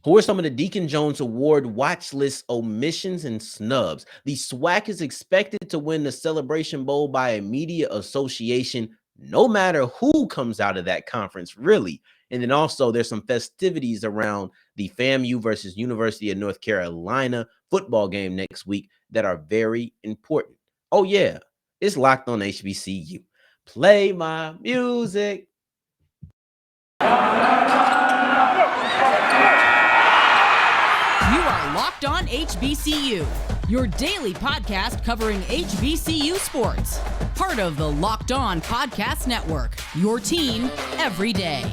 Who are some of the Deacon Jones Award Watchlist omissions and snubs? The Swac is expected to win the Celebration Bowl by a media association, no matter who comes out of that conference, really. And then also there's some festivities around the FAMU versus University of North Carolina football game next week that are very important. Oh yeah, it's Locked on HBCU. Play my music. You are Locked on HBCU, your daily podcast covering HBCU sports. Part of the Locked On Podcast Network, your team every day.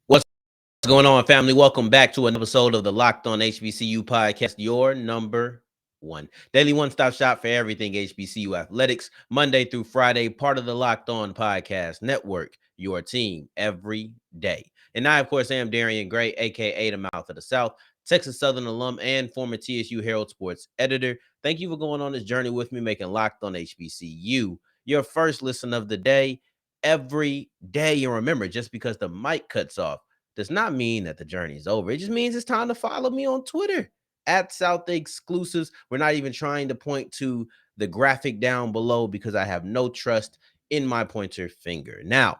What's going on, family? Welcome back to an episode of the Locked on HBCU podcast, your number one daily one-stop shop for everything HBCU athletics, Monday through Friday, part of the Locked On Podcast Network, your team every day. And I, of course, am Darian Gray, aka the Mouth of the South, Texas Southern alum and former TSU Herald sports editor. Thank you for going on this journey with me, making Locked on HBCU your first listen of the day every day. And remember, just because the mic cuts off does not mean that the journey is over. It just means it's time to follow me on Twitter at South Exclusives. We're not even trying to point to the graphic down below because I have no trust in my pointer finger. Now,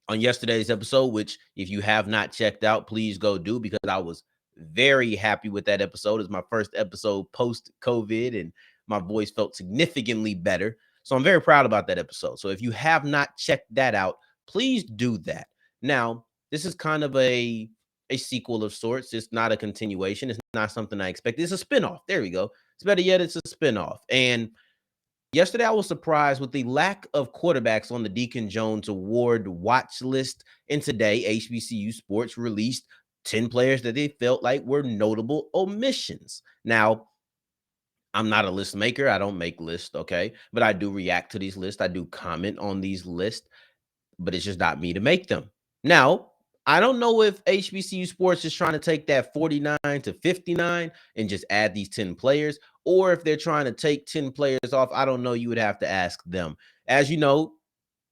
on yesterday's episode, which if you have not checked out, please go do, because I was very happy with that episode. It's my first episode post-COVID and my voice felt significantly better. So I'm very proud about that episode. So if you have not checked that out, please do that. Now, this is kind of a sequel of sorts. It's not a continuation. It's not something I expected. It's a spinoff. There we go. It's better yet, it's a spinoff. And yesterday, I was surprised with the lack of quarterbacks on the Deacon Jones Award watch list. And today, HBCU Sports released 10 players that they felt like were notable omissions. Now, I'm not a list maker. I don't make lists, okay? But I do react to these lists. I do comment on these lists, but it's just not me to make them. Now, I don't know if HBCU Sports is trying to take that 49 to 59 and just add these 10 players, or if they're trying to take 10 players off. I don't know. You would have to ask them. As you know,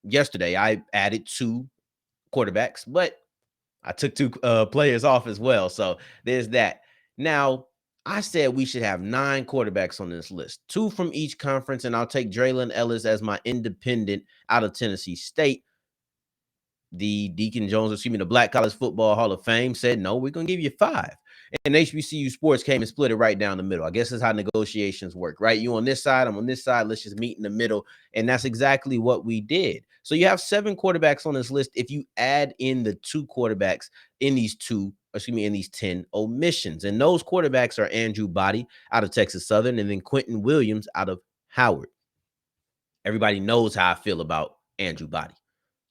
yesterday I added 2 quarterbacks, but I took 2 players off as well. So there's that. Now, I said we should have 9 quarterbacks on this list, 2 from each conference, and I'll take Draylon Ellis as my independent out of Tennessee State. The the Black College Football Hall of Fame said, no, we're going to give you 5. And HBCU Sports came and split it right down the middle. I guess that's how negotiations work, right? You on this side, I'm on this side. Let's just meet in the middle. And that's exactly what we did. So you have 7 quarterbacks on this list if you add in the 2 quarterbacks in these 10 omissions. And those quarterbacks are Andrew Body out of Texas Southern and then Quentin Williams out of Howard. Everybody knows how I feel about Andrew Body.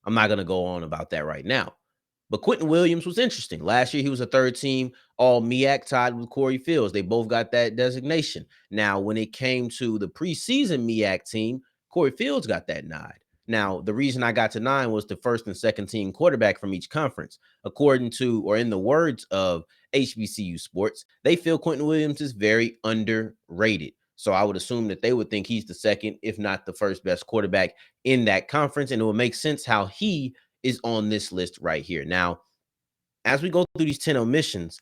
I'm not going to go on about that right now. But Quentin Williams was interesting. Last year, he was a third-team All-MEAC tied with Corey Fields. They both got that designation. Now, when it came to the preseason MEAC team, Corey Fields got that nod. Now, the reason I got to 9 was the first and second team quarterback from each conference. According to, or in the words of HBCU Sports, they feel Quentin Williams is very underrated. So I would assume that they would think he's the second, if not the first best quarterback in that conference. And it would make sense how he is on this list right here. Now, as we go through these 10 omissions,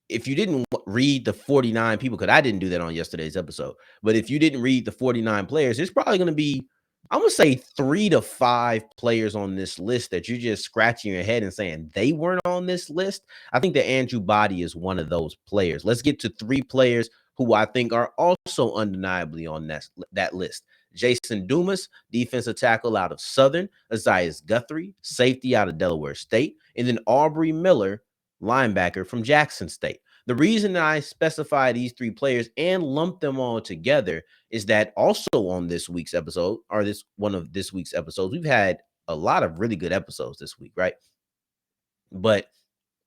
if you didn't read the 49 people, because I didn't do that on yesterday's episode, but if you didn't read the 49 players, there's probably going to be, I'm going to say 3 to 5 players on this list that you're just scratching your head and saying they weren't on this list. I think that Andrew Body is one of those players. Let's get to 3 players who I think are also undeniably on that list. Jason Dumas, defensive tackle out of Southern, Esaias Guthrie, safety out of Delaware State, and then Aubrey Miller, linebacker from Jackson State. The reason I specify these 3 players and lump them all together is that also on this week's episode, or one of this week's episodes, we've had a lot of really good episodes this week, right? But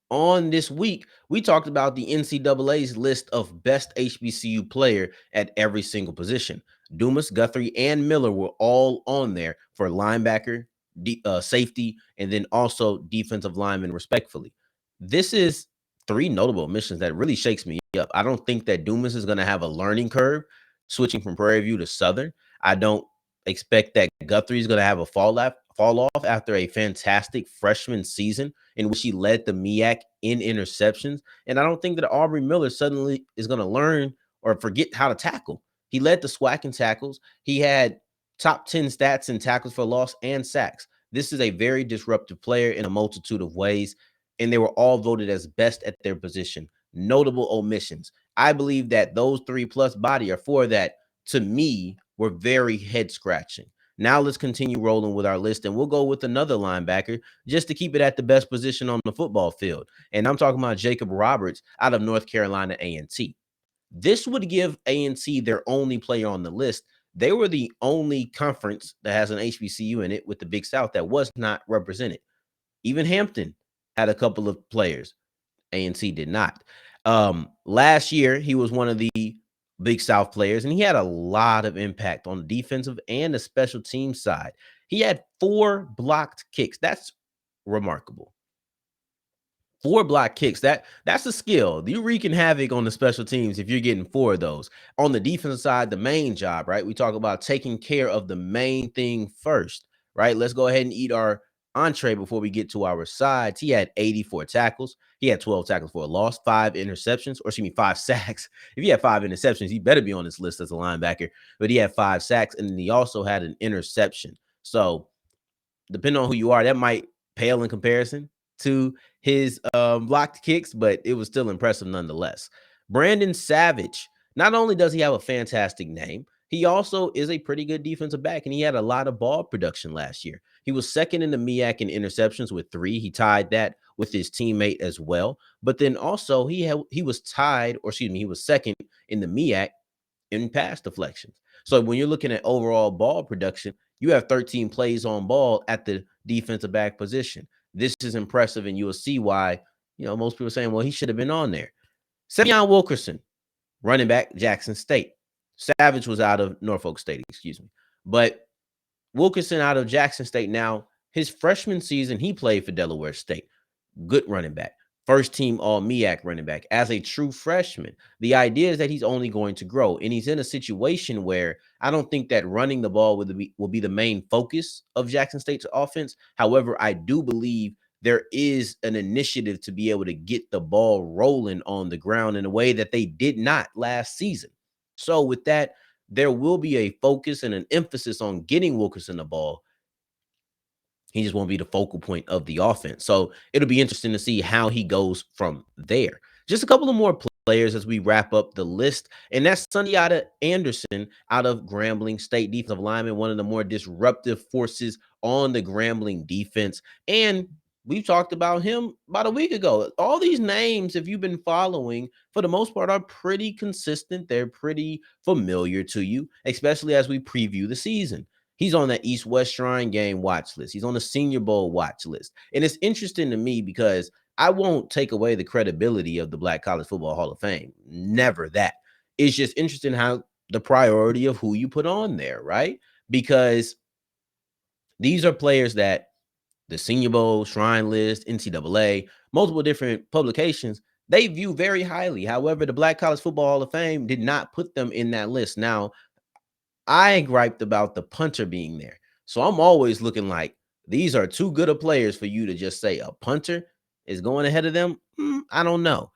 on this week, we talked about the NCAA's list of best HBCU player at every single position. Dumas, Guthrie, and Miller were all on there for linebacker, safety, and then also defensive lineman, respectfully. This is three notable omissions that really shakes me up. I don't think that Dumas is going to have a learning curve switching from Prairie View to Southern. I don't expect that Guthrie is going to have a fall off after a fantastic freshman season in which he led the MEAC in interceptions. And I don't think that Aubrey Miller suddenly is going to learn or forget how to tackle. He led the Swac in tackles. He had top 10 stats in tackles for loss and sacks. This is a very disruptive player in a multitude of ways, and they were all voted as best at their position. Notable omissions. I believe that those 3+ body or 4 that, to me, were very head scratching. Now let's continue rolling with our list, and we'll go with another linebacker just to keep it at the best position on the football field. And I'm talking about Jacob Roberts out of North Carolina A&T. This would give A&T their only player on the list. They were the only conference that has an HBCU in it with the Big South that was not represented. Even Hampton had a couple of players. A&T did not. Last year, he was one of the Big South players, and he had a lot of impact on the defensive and the special team side. He had 4 blocked kicks. That's remarkable. 4 block kicks. That's a skill. You wreaking havoc on the special teams if you're getting 4 of those. On the defensive side, the main job, right? We talk about taking care of the main thing first, right? Let's go ahead and eat our entree before we get to our sides. He had 84 tackles. He had 12 tackles for a loss, 5 interceptions, or excuse me, 5 sacks. If he had 5 interceptions, he better be on this list as a linebacker. But he had 5 sacks, and then he also had an interception. So depending on who you are, that might pale in comparison to his blocked kicks, but it was still impressive nonetheless. Brandon Savage, not only does he have a fantastic name, he also is a pretty good defensive back, and he had a lot of ball production last year. He was second in the MEAC in interceptions with 3. He tied that with his teammate as well. But then also he was second in the MEAC in pass deflections. So when you're looking at overall ball production, you have 13 plays on ball at the defensive back position. This is impressive, and you'll see why, most people are saying, well, he should have been on there. Semyon Wilkerson, running back, Jackson State. Savage was out of Norfolk State, But Wilkerson out of Jackson State. Now, his freshman season, he played for Delaware State. Good running back. First team all MEAC running back as a true freshman. The idea is that he's only going to grow, and he's in a situation where I don't think that running the ball will be the main focus of Jackson State's offense. However, I do believe there is an initiative to be able to get the ball rolling on the ground in a way that they did not last season. So with that, there will be a focus and an emphasis on getting Wilkerson the ball. He just won't be the focal point of the offense. So it'll be interesting to see how he goes from there. Just a couple of more players as we wrap up the list. And that's Sundiata Anderson out of Grambling State, defensive lineman, one of the more disruptive forces on the Grambling defense. And we talked about him about a week ago. All these names, if you've been following, for the most part, are pretty consistent. They're pretty familiar to you, especially as we preview the season. He's on the East-West Shrine Game watch list. He's on the Senior Bowl watch list. And it's interesting to me because I won't take away the credibility of the Black College Football Hall of Fame. Never that. It's just interesting how the priority of who you put on there, right? Because these are players that the Senior Bowl, Shrine List, NCAA, multiple different publications, they view very highly. However, the Black College Football Hall of Fame did not put them in that list. Now, I griped about the punter being there. So I'm always looking like these are too good of players for you to just say a punter is going ahead of them. I don't know.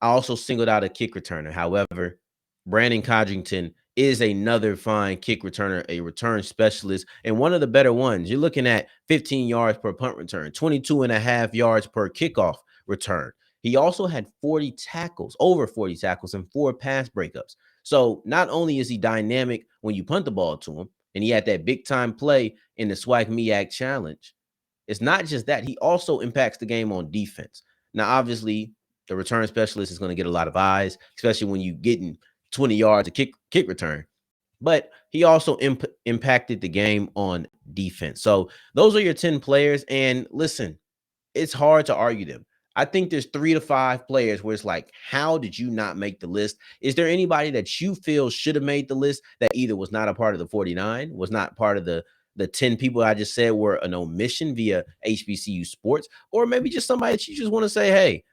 I also singled out a kick returner. However, Brandon Codrington is another fine kick returner, a return specialist, and one of the better ones. You're looking at 15 yards per punt return, 22.5 yards per kickoff return. He also had 40 tackles, over 40 tackles, and 4 pass breakups. So not only is he dynamic when you punt the ball to him, and he had that big time play in the Swac MEAC challenge, it's not just that. He also impacts the game on defense. Now, obviously, the return specialist is going to get a lot of eyes, especially when you're getting 20 yards of kick return. But he also impacted the game on defense. So those are your 10 players. And listen, it's hard to argue them. I think there's 3 to 5 players where it's like, how did you not make the list? Is there anybody that you feel should have made the list that either was not a part of the 49, was not part of the 10 people I just said were an omission via HBCU Sports, or maybe just somebody that you just want to say, hey,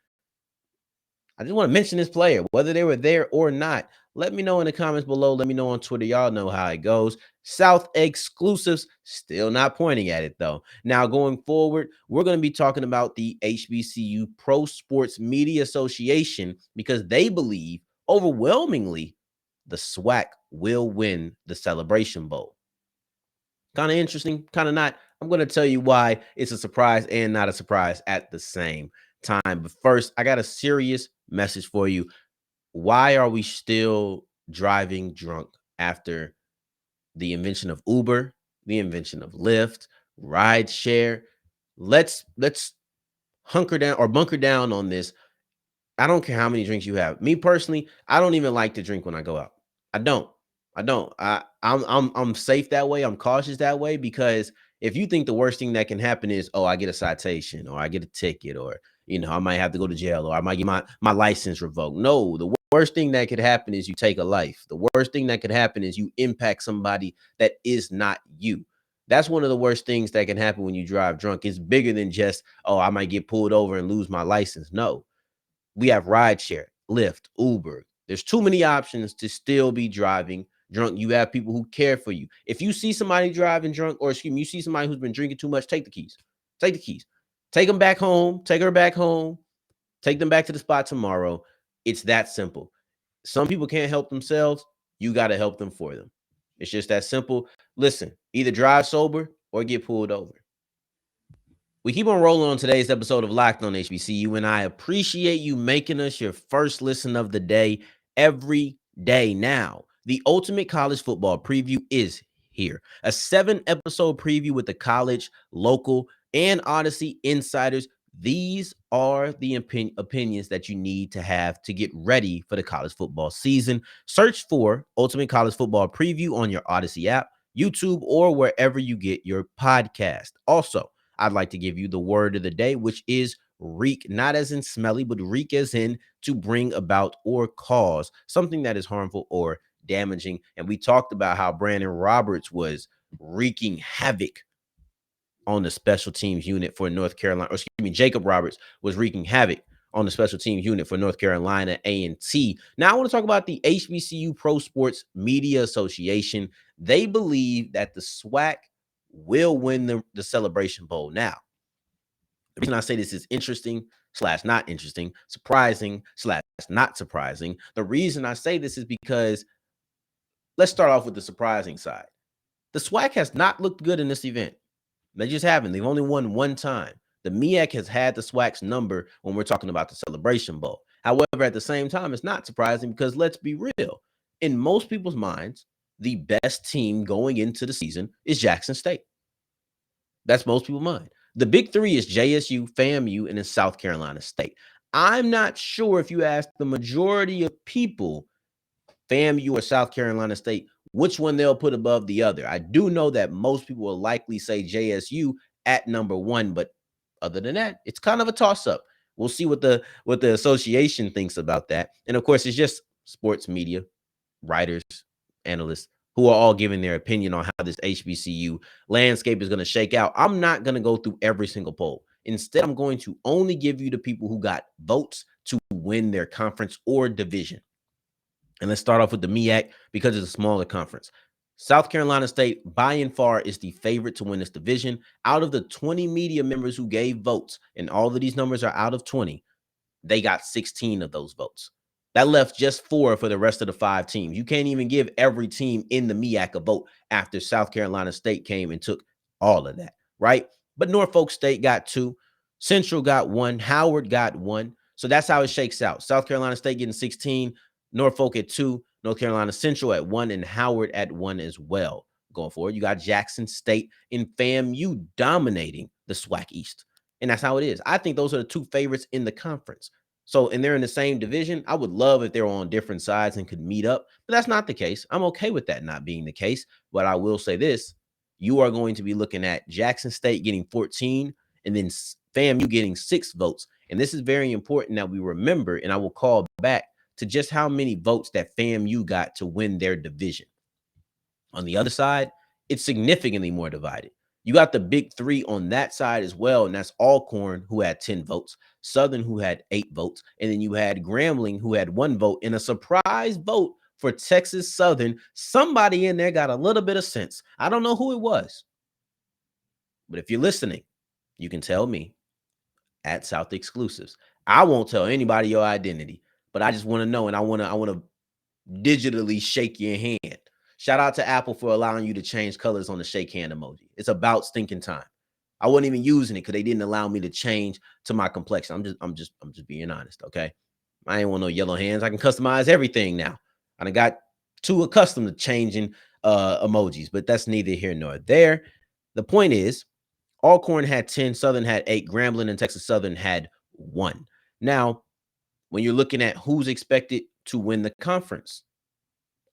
I just want to mention this player, whether they were there or not. Let me know in the comments below. Let me know on Twitter. Y'all know how it goes. South exclusives, still not pointing at it though. Now going forward, we're going to be talking about the HBCU Pro Sports Media Association because they believe overwhelmingly the Swac will win the Celebration Bowl. Kind of interesting, kind of not. I'm going to tell you why it's a surprise and not a surprise at the same time. But first, I got a serious message for you. Why are we still driving drunk after the invention of Uber, the invention of Lyft, ride share? Let's hunker down or bunker down on this. I don't care how many drinks you have. Me personally, I don't even like to drink when I go out. I don't. I'm safe that way. I'm cautious that way because if you think the worst thing that can happen is, oh, I get a citation or I get a ticket or I might have to go to jail or I might get my license revoked. No, the worst thing that could happen is you take a life. The worst thing that could happen is you impact somebody that is not you. That's one of the worst things that can happen when you drive drunk. It's bigger than just, oh, I might get pulled over and lose my license. No. We have rideshare, Lyft, Uber. There's too many options to still be driving drunk. You have people who care for you. If you see somebody driving drunk, or excuse me, you see somebody who's been drinking too much, take the keys. Take the keys. Take them back home. Take her back home. Take them back to the spot tomorrow. It's that simple. Some people can't help themselves. You got to help them for them. It's just that simple. Listen, either drive sober or get pulled over. We keep on rolling on today's episode of Locked on HBCU, and I appreciate you making us your first listen of the day every day. Now, the ultimate college football preview is here. A 7-episode preview with the college, local, and Odyssey insiders. These are the opinions that you need to have to get ready for the college football season. Search for Ultimate College Football Preview on your Odyssey app, YouTube, or wherever you get your podcast. Also, I'd like to give you the word of the day, which is reek, not as in smelly, but reek as in to bring about or cause something that is harmful or damaging. And we talked about how Brandon Roberts was wreaking havoc on the special teams unit for North Carolina, or excuse me, Jacob Roberts was wreaking havoc on the special teams unit for North Carolina A&T. Now I want to talk about the HBCU-Pro Sports Media Association. They believe that the Swac will win the Celebration Bowl. Now, the reason I say this is interesting / not interesting, surprising / not surprising. The reason I say this is because let's start off with the surprising side. The Swac has not looked good in this event. They just haven't. They've only won one time. The MEAC has had the Swac's number when we're talking about the Celebration Bowl. However, at the same time, it's not surprising because let's be real. In most people's minds, the best team going into the season is Jackson State. That's most people's mind. The big three is JSU, FAMU, and then South Carolina State. I'm not sure if you ask the majority of people, FAMU or South Carolina State, which one they'll put above the other. I do know that most people will likely say JSU at number one, but other than that, it's kind of a toss-up. We'll see what the association thinks about that. And of course, it's just sports media, writers, analysts, who are all giving their opinion on how this HBCU landscape is going to shake out. I'm not going to go through every single poll. Instead, I'm going to only give you the people who got votes to win their conference or division. And let's start off with the MEAC because it's a smaller conference. South Carolina State, by and far, is the favorite to win this division. Out of the 20 media members who gave votes, and all of these numbers are out of 20, they got 16 of those votes. That left just 4 for the rest of the 5 teams. You can't even give every team in the MEAC a vote after South Carolina State came and took all of that, right? But Norfolk State got 2. Central got 1. Howard got 1. So that's how it shakes out. South Carolina State getting 16, Norfolk at 2, North Carolina Central at 1, and Howard at 1 as well. Going forward, you got Jackson State and FAMU dominating the Swac East. And that's how it is. I think those are the 2 favorites in the conference. So, and they're in the same division. I would love if they were on different sides and could meet up, but that's not the case. I'm okay with that not being the case. But I will say this, you are going to be looking at Jackson State getting 14 and then FAMU getting 6 votes. And this is very important that we remember, and I will call back to just how many votes that FAMU got to win their division. On the other side, it's significantly more divided. You got the big three on that side as well, and that's Alcorn, who had 10 votes, Southern, who had 8 votes, and then you had Grambling, who had 1 vote, and a surprise vote for Texas Southern. Somebody in there got a little bit of sense. I don't know who it was, but if you're listening, you can tell me at South Exclusives. I won't tell anybody your identity, but I just want to know, and I want to digitally shake your hand. Shout out to Apple for allowing you to change colors on the shake hand emoji. It's about stinking time. I wasn't even using it because they didn't allow me to change to my complexion. I'm just being honest, okay? I ain't want no yellow hands. I can customize everything now. I done got too accustomed to changing emojis, but that's neither here nor there. The point is, Alcorn had 10, Southern had 8, Grambling and Texas Southern had 1. Now, when you're looking at who's expected to win the conference,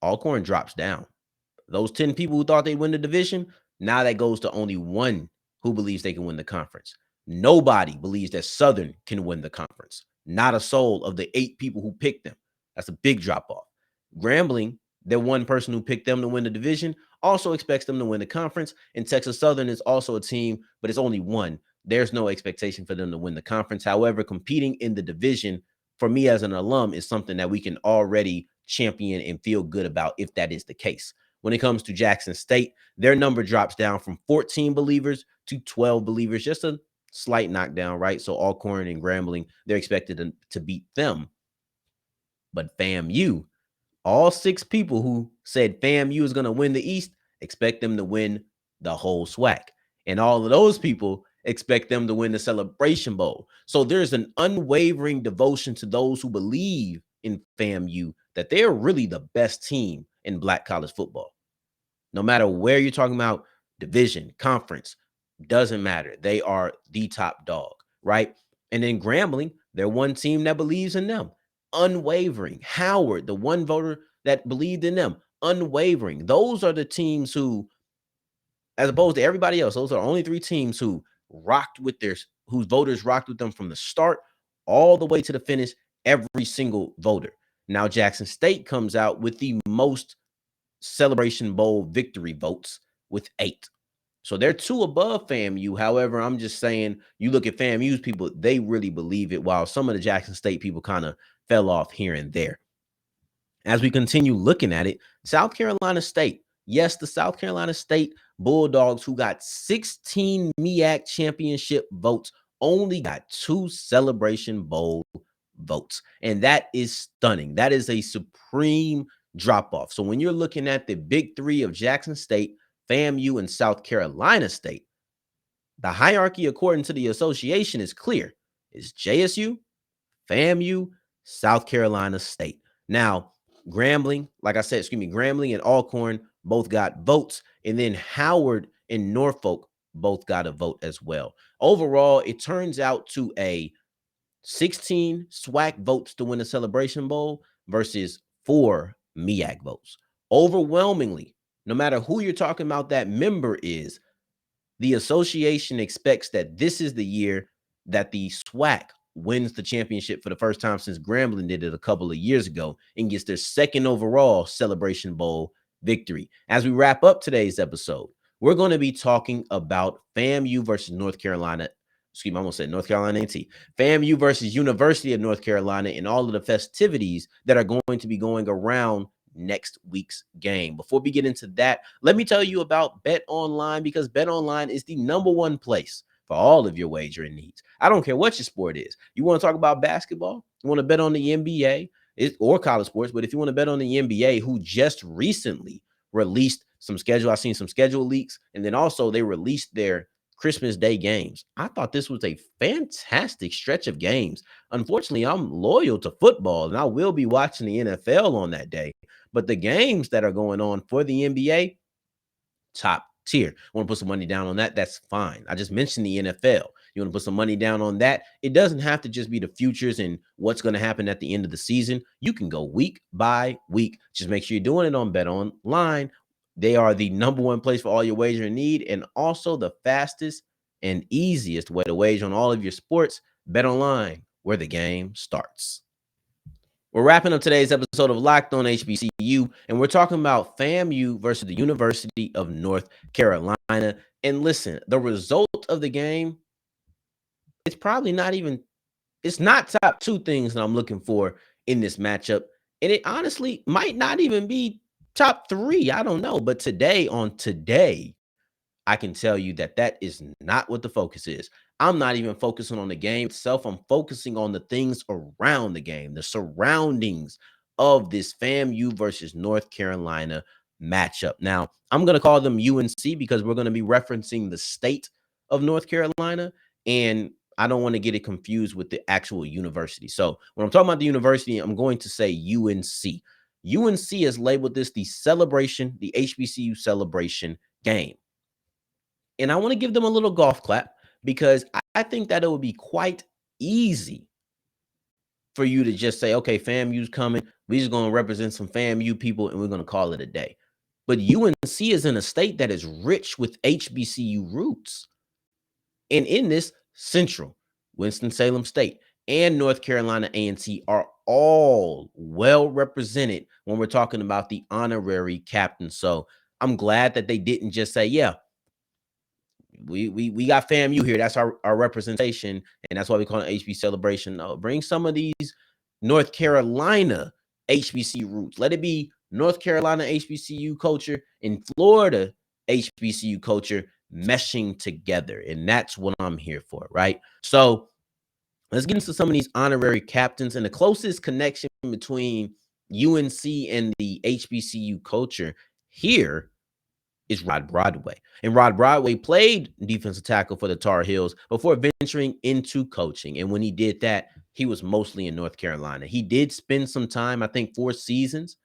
Alcorn drops down. Those 10 people who thought they'd win the division, now that goes to only 1 who believes they can win the conference. Nobody believes that Southern can win the conference. Not a soul of the 8 people who picked them. That's a big drop off. Grambling, the 1 person who picked them to win the division, also expects them to win the conference. And Texas Southern is also a team, but it's only 1. There's no expectation for them to win the conference. However, competing in the division, for me as an alum, is something that we can already champion and feel good about if that is the case. When it comes to Jackson State, their number drops down from 14 believers to 12 believers, just a slight knockdown, right? So Alcorn and Grambling, they're expected to beat them. But FAMU, all 6 people who said FAMU is going to win the East expect them to win the whole Swac. And all of those people expect them to win the Celebration Bowl. So there's an unwavering devotion to those who believe in FAMU that they're really the best team in Black college football. No matter where you're talking about, division, conference, doesn't matter. They are the top dog, right? And then Grambling, they're one team that believes in them. Unwavering. Howard, the 1 voter that believed in them. Unwavering. Those are the teams who, as opposed to everybody else, those are only 3 teams who whose voters rocked with them from the start all the way to the finish, every single voter. Now Jackson State comes out with the most Celebration Bowl victory votes with 8. So they're 2 above FAMU. However, I'm just saying, you look at FAMU's people, they really believe it, while some of the Jackson State people kind of fell off here and there. As we continue looking at it, South Carolina State. Yes, the South Carolina State Bulldogs, who got 16 MEAC championship votes, only got 2 Celebration Bowl votes. And that is stunning. That is a supreme drop off. So when you're looking at the big 3 of Jackson State, FAMU, and South Carolina State, the hierarchy according to the association is clear. It's JSU, FAMU, South Carolina State. Now, Grambling, like I said, Grambling and Alcorn both got votes, and then Howard and Norfolk both got a vote as well. Overall, it turns out to a 16 SWAC votes to win the Celebration Bowl versus 4 MEAC votes. Overwhelmingly, no matter who you're talking about that member is, the association expects that this is the year that the SWAC wins the championship for the first time since Grambling did it a couple of years ago and gets their 2nd overall Celebration Bowl victory. As we wrap up today's episode, we're going to be talking about FAMU versus North Carolina. I almost said North Carolina A&T. FAMU versus University of North Carolina and all of the festivities that are going to be going around next week's game. Before we get into that, let me tell you about Bet Online, because Bet Online is the #1 place for all of your wagering needs. I don't care what your sport is. You want to talk about basketball? You want to bet on the NBA or college sports? But if you want to bet on the NBA, who just recently released some schedule, I've seen some schedule leaks, and then also they released their Christmas Day games. I thought this was a fantastic stretch of games. Unfortunately, I'm loyal to football, and I will be watching the NFL on that day. But the games that are going on for the NBA, top tier. Want to put some money down on that? That's fine. I just mentioned the NFL. You want to put some money down on that? It doesn't have to just be the futures and what's going to happen at the end of the season. You can go week by week. Just make sure you're doing it on Bet Online. They are the #1 place for all your wagering need, and also the fastest and easiest way to wager on all of your sports. Bet Online, where the game starts. We're wrapping up today's episode of Locked On HBCU, and we're talking about FAMU versus the University of North Carolina. And listen, the result of the game, it's probably not even, it's not top two things that I'm looking for in this matchup. And it honestly might not even be top three. I don't know. But today, on today, I can tell you that that is not what the focus is. I'm not even focusing on the game itself. I'm focusing on the things around the game, the surroundings of this FAMU versus North Carolina matchup. Now, I'm going to call them UNC because we're going to be referencing the state of North Carolina, and I don't want to get it confused with the actual university. So when I'm talking about the university, I'm going to say UNC. UNC has labeled this the celebration, the HBCU celebration game. And I want to give them a little golf clap because I think that it would be quite easy for you to just say, okay, FAMU's coming. We're just going to represent some FAMU people and we're going to call it a day. But UNC is in a state that is rich with HBCU roots. And in this, Central, Winston-Salem State, and North Carolina A&T are all well represented when we're talking about the honorary captain. So I'm glad that they didn't just say, yeah, we got FAMU here. That's our representation, and that's why we call it HB celebration. No, bring some of these North Carolina HBCU roots. Let it be North Carolina HBCU culture and Florida HBCU culture meshing together, and that's what I'm here for, right? So let's get into some of these honorary captains, and the closest connection between UNC and the HBCU culture here is Rod Broadway. And Rod Broadway played defensive tackle for the Tar Heels before venturing into coaching. And when he did that, he was mostly in North Carolina. He did spend some time, I think 4 seasons.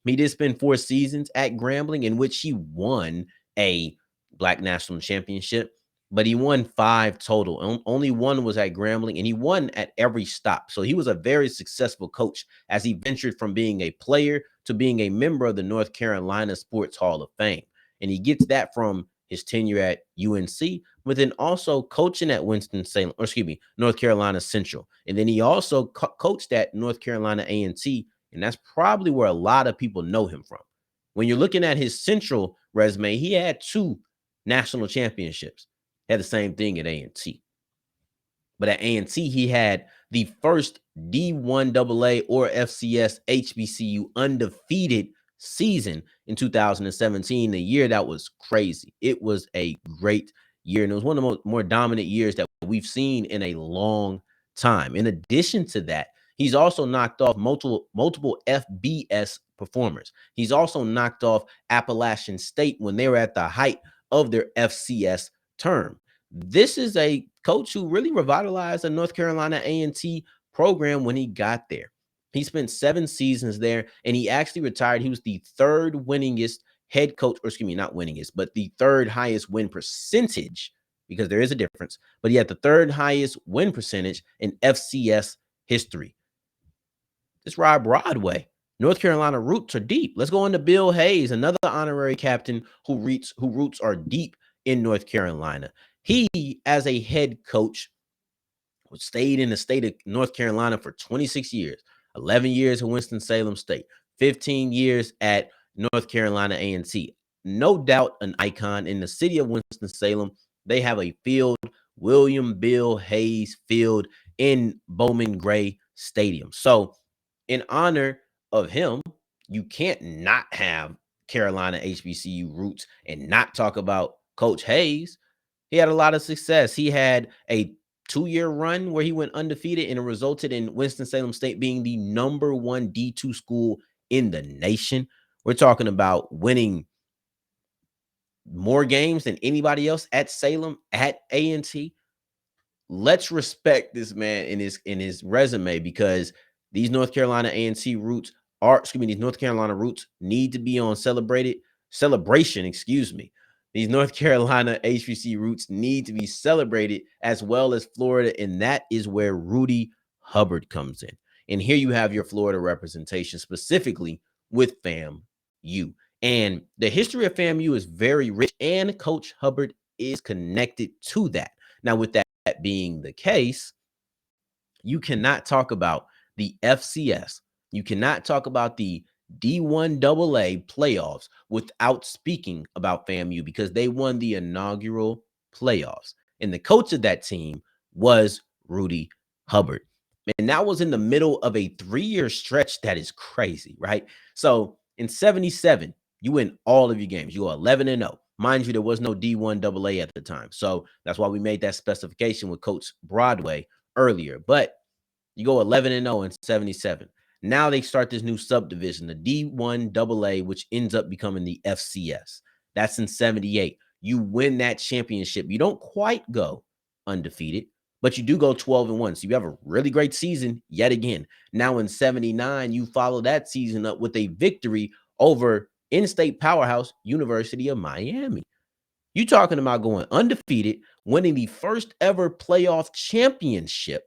He did spend 4 seasons at Grambling in which he won a Black National Championship, but he won 5 total. Only 1 was at Grambling, and he won at every stop. So he was a very successful coach as he ventured from being a player to being a member of the North Carolina Sports Hall of Fame. And he gets that from his tenure at UNC, but then also coaching at North Carolina Central. And then he also coached at North Carolina A&T, and that's probably where a lot of people know him from. When you're looking at his Central resume, he had 2 national championships. Had the same thing at A&T. But at A&T, he had the first D1AA or FCS HBCU undefeated season in 2017, a year that was crazy. It was a great year, and it was one of the more dominant years that we've seen in a long time. In addition to that, he's also knocked off multiple FBS performers. He's also knocked off Appalachian State when they were at the height of their FCS term. This is a coach who really revitalized the North Carolina A&T program when he got there. He spent 7 seasons there, and he actually retired. He was the 3rd winningest head coach, or excuse me, not winningest, but the 3rd highest win percentage, because there is a difference. But he had the 3rd highest win percentage in FCS history. This Rod Broadway. North Carolina roots are deep. Let's go into Bill Hayes, another honorary captain who roots are deep in North Carolina. He, as a head coach, stayed in the state of North Carolina for 26 years, 11 years at Winston-Salem State, 15 years at North Carolina A&T. No doubt an icon in the city of Winston-Salem. They have a field, William Bill Hayes Field in Bowman Gray Stadium. So in honor of him, you can't not have Carolina HBCU roots and not talk about Coach Hayes. He had a lot of success. He had a 2-year run where he went undefeated, and it resulted in Winston-Salem State being the #1 D2 school in the nation. We're talking about winning more games than anybody else at Salem, at A&T. Let's respect this man in his resume, because these North Carolina A&T roots these North Carolina roots need to be on celebration. These North Carolina HBC roots need to be celebrated, as well as Florida, and that is where Rudy Hubbard comes in. And here you have your Florida representation, specifically with FAMU. And the history of FAMU is very rich, and Coach Hubbard is connected to that. Now, with that being the case, you cannot talk about the FCS. You cannot talk about the D1 AA playoffs without speaking about FAMU because they won the inaugural playoffs. And the coach of that team was Rudy Hubbard. And that was in the middle of a 3-year stretch that is crazy, right? So in 77, you win all of your games. You go 11-0. Mind you, there was no D1 AA at the time. So that's why we made that specification with Coach Broadway earlier. But you go 11-0 in 77. Now they start this new subdivision, the D1 AA, which ends up becoming the FCS. That's in 78. You win that championship. You don't quite go undefeated, but you do go 12-1. So you have a really great season yet again. Now in 79, you follow that season up with a victory over in-state powerhouse University of Miami. You talking about going undefeated, winning the first ever playoff championship,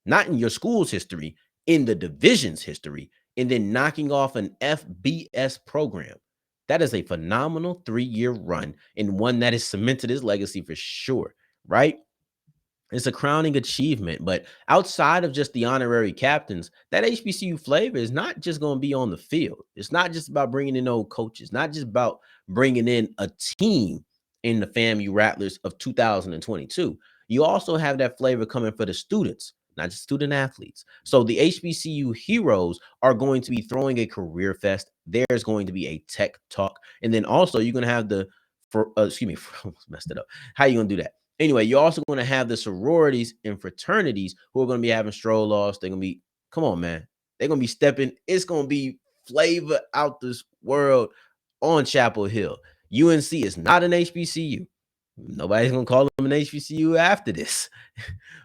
not in your school's history, in the division's history, and then knocking off an FBS program. That is a phenomenal 3-year run and one that has cemented his legacy for sure, right? It's a crowning achievement, but outside of just the honorary captains, that HBCU flavor is not just going to be on the field. It's not just about bringing in old coaches, not just about bringing in a team in the FAMU Rattlers of 2022. You also have that flavor coming for the students, not just student athletes. So the HBCU heroes are going to be throwing a career fest. There's going to be a tech talk. And then also you're going to have messed it up. How you going to do that? Anyway, you're also going to have the sororities and fraternities who are going to be having stroll offs. They're going to be, come on, man. They're going to be stepping. It's going to be flavor out this world on Chapel Hill. UNC is not an HBCU. Nobody's going to call them an HBCU after this.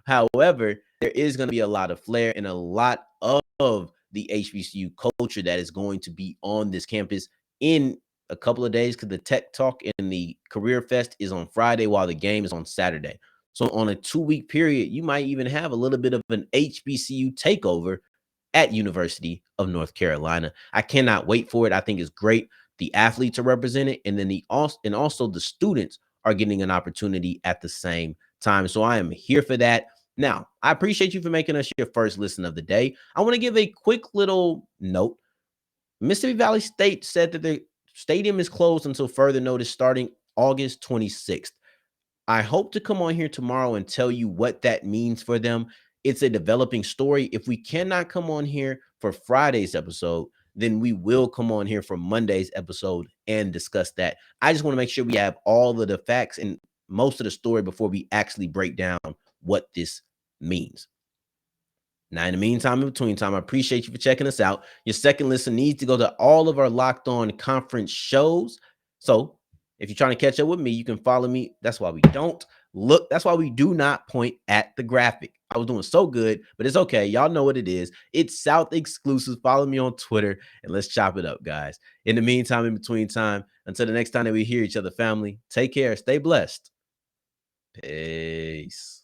However, there is going to be a lot of flair and a lot of the HBCU culture that is going to be on this campus in a couple of days, because the Tech Talk and the Career Fest is on Friday while the game is on Saturday. So on a 2-week period, you might even have a little bit of an HBCU takeover at University of North Carolina. I cannot wait for it. I think it's great. The athletes are represented, and then also the students are getting an opportunity at the same time. So I am here for that. Now, I appreciate you for making us your first listen of the day. I want to give a quick little note. Mississippi Valley State said that the stadium is closed until further notice starting August 26th. I hope to come on here tomorrow and tell you what that means for them. It's a developing story. If we cannot come on here for Friday's episode, then we will come on here for Monday's episode and discuss that. I just want to make sure we have all of the facts and most of the story before we actually break down what this means. Now, in the meantime, in between time, I appreciate you for checking us out. Your second listen needs to go to all of our Locked On conference shows. So if you're trying to catch up with me, you can follow me. That's why we don't look. That's why we do not point at the graphic. I was doing so good, but it's okay. Y'all know what it is. It's South exclusive. Follow me on Twitter and let's chop it up, guys. In the meantime, in between time, until the next time that we hear each other, family, take care. Stay blessed. Peace.